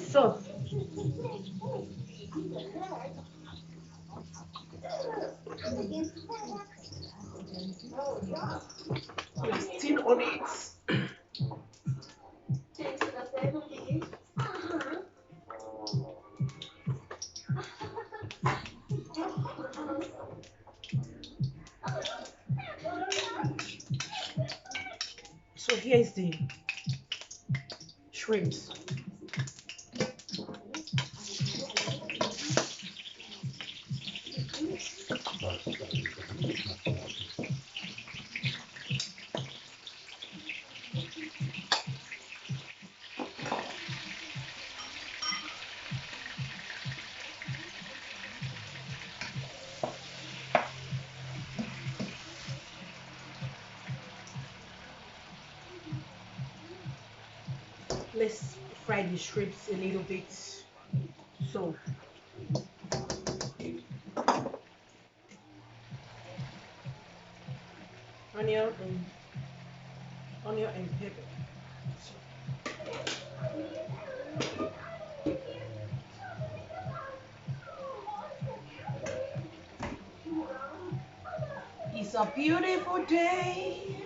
So we're still on it. So here is the shrimps. Let's fry the shrimps a little bit. So onion and pepper. So it's a beautiful day.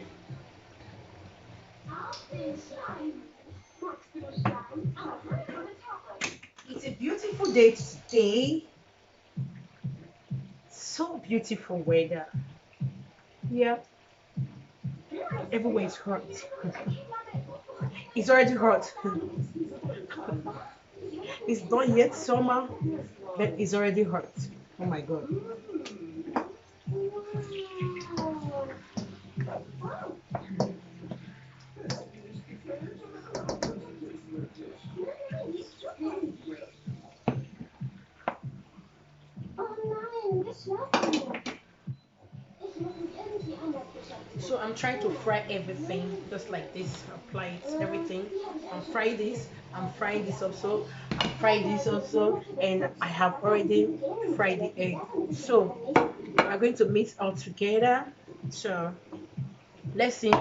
It's a beautiful day today. So beautiful weather. Yeah, everywhere is hot. It's already hot. It's not yet summer, but it's already hot. Oh my god. So I'm trying to fry everything just like this. Apply it, everything. I'm frying this. I'm frying this also. I'm frying this also. And I have already fried the egg. So we're going to mix all together. So let's see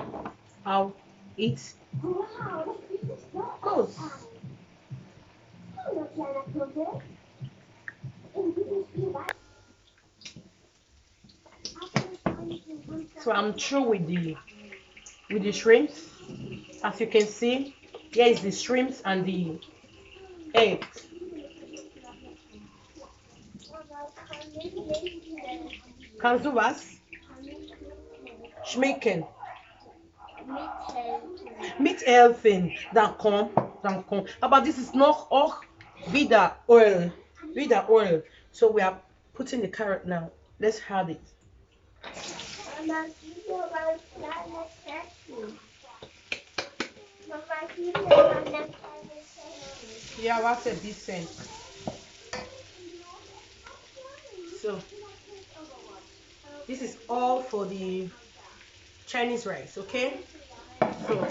how it goes. So I'm through with the shrimps. As you can see, here is the shrimps and the eggs. Kannst du was? Schmecken. Mithelfen. Dann komm. Aber this is noch auch wieder oil. Wieder oil. So we are putting the carrot now. Let's add it. Yeah, what's a decent? So this is all for the Chinese rice, okay? So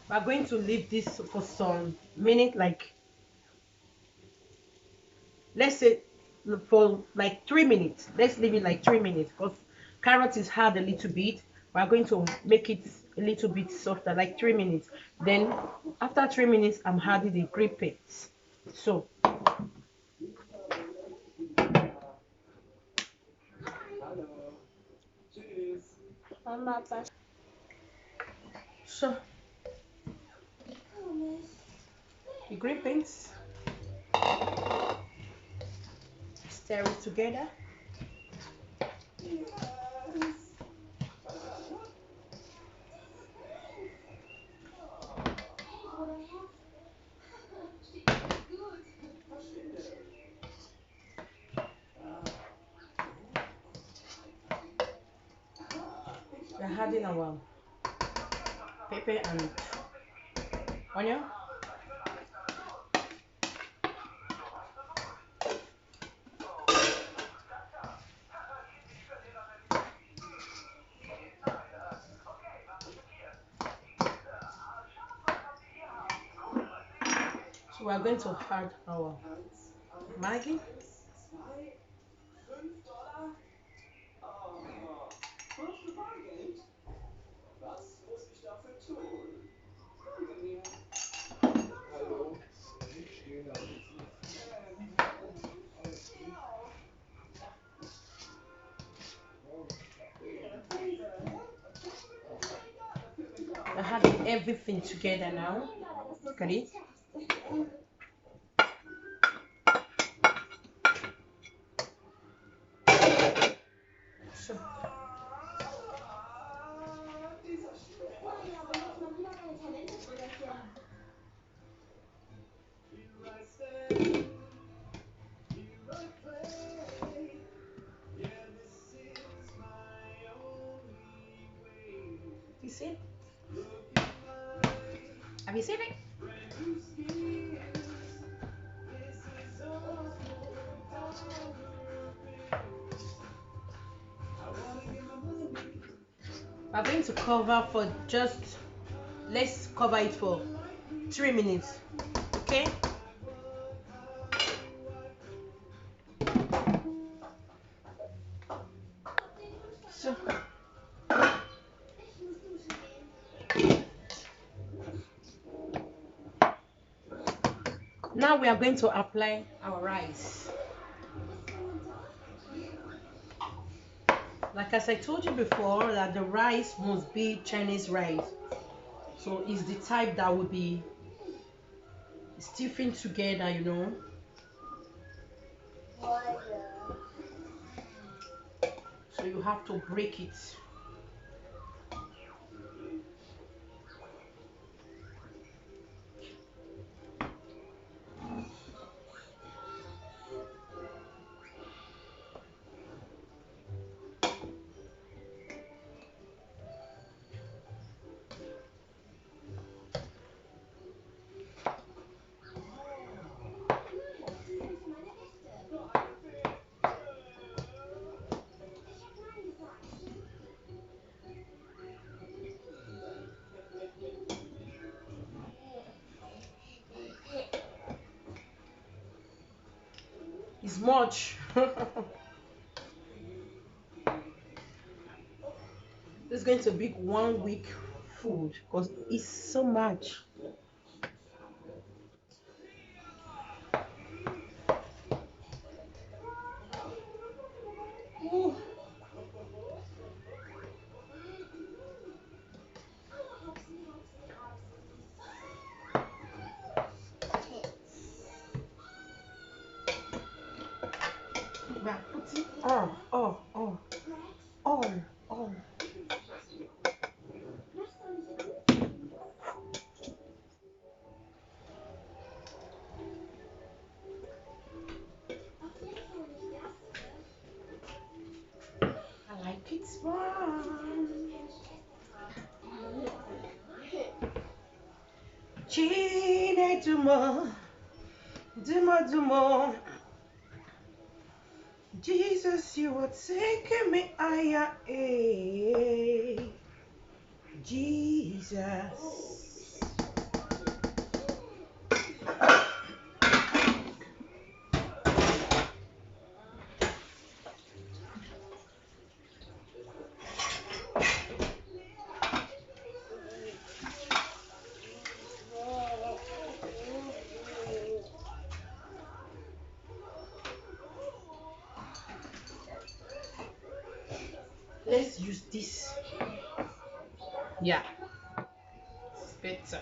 we're going to leave this for some minute, like let's say for like 3 minutes. Let's leave it like 3 minutes because carrot is hard a little bit. We're going to make it a little bit softer, like 3 minutes. Then after 3 minutes, I'm adding the green paste. So so the green paste, stir it together. We're adding our pepper and onion. So we're going to add our Maggi. adding everything together now. Look at it. So you see? Have you seen it? We're going to cover for just, let's cover it for 3 minutes. Okay? So now we are going to apply our rice. Like as I told you before, that the rice must be Chinese rice. So it's the type that will be stiffened together, you know. So you have to break it. It's much. This is going to be 1 week food because it's so much. Ooh. We are putting all. I like it warm. Chine dumo, dumo. Jesus, you are taking me higher. Jesus. Let's use this. Yeah, it's better.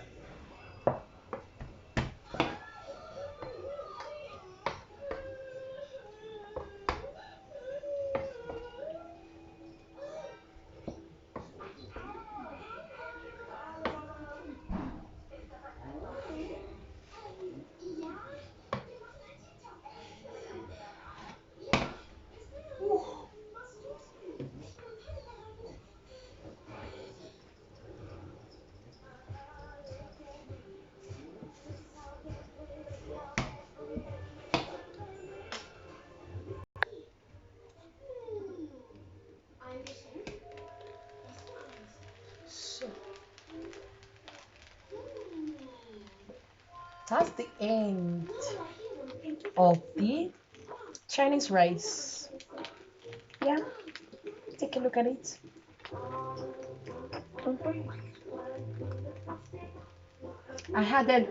So that's the end of the Chinese rice. Yeah, take a look at it. I added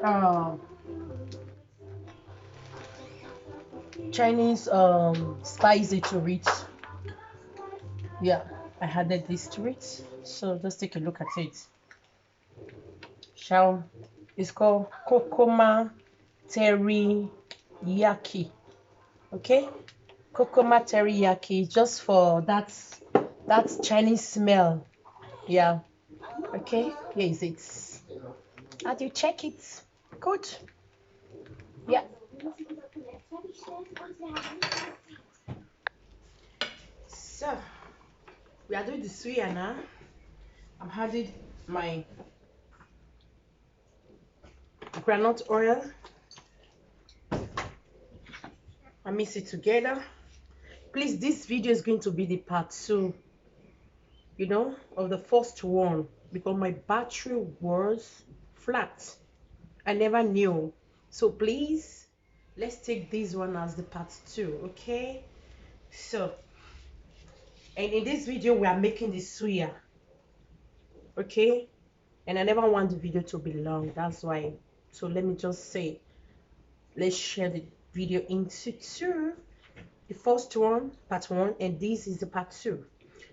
Chinese spicy to it. Yeah, I added this to it. So just take a look at it. Shall it's called Kokoma Teriyaki. Okay, Kokoma Teriyaki, just for that Chinese smell. Yeah. Okay, here is it. How do you check it? Good. Yeah. So we are doing the suya now. I'm adding my granite oil. I mix it together. Please, this video is going to be the part 2, you know, of the first one, because my battery was flat. I never knew. So please, let's take this one as the part 2. Okay, so, and in this video we are making the suya. Okay, and I never want the video to be long, that's why. So let me just say, let's share the video into 2. The first one, part 1, and this is the part 2.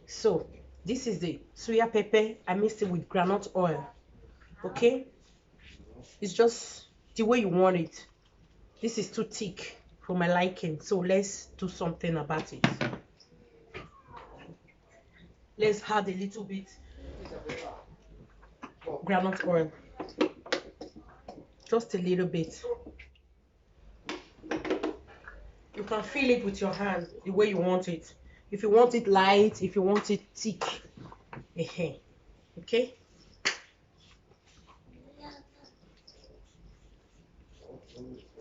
So this is the suya pepper. I mixed it with granite oil. Okay, it's just the way you want it. This is too thick for my liking, so let's do something about it. Let's add a little bit granite oil, just a little bit. You can feel it with your hand the way you want it. If you want it light, if you want it thick. Okay,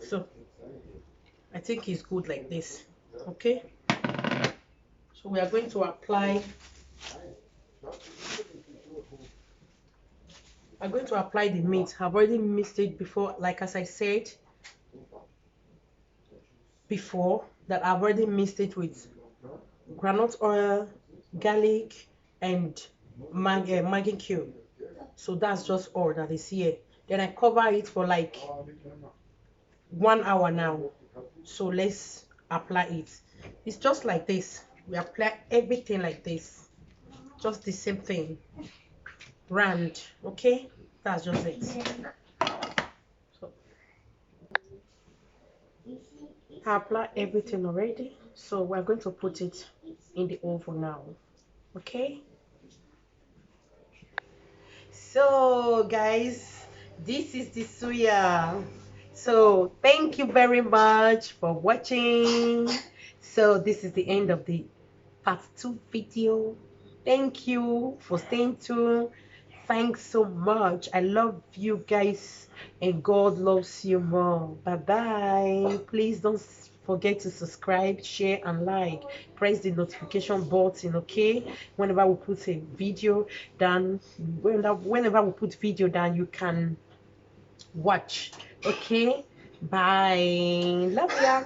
so I think it's good like this. Okay, so we are going to apply, I'm going to apply the meat. I've already mixed it before, like as I said before, that I've already mixed it with granite oil, garlic, and Maggi cube. So that's just all that is here. Then I cover it for like 1 hour now. So let's apply it. It's just like this. We apply everything like this, just the same thing, round. Okay, that's just it. So I apply everything already, so we're going to put it in the oven now. Okay, so guys, this is the suya. So thank you very much for watching. So this is the end of the part 2 video. Thank you for staying tuned. Thanks so much. I love you guys, and God loves you more. Bye bye. Please don't forget to subscribe, share, and like. Press the notification button. Okay, whenever we put a video down, whenever we put video down, you can watch. Okay, bye. Love ya.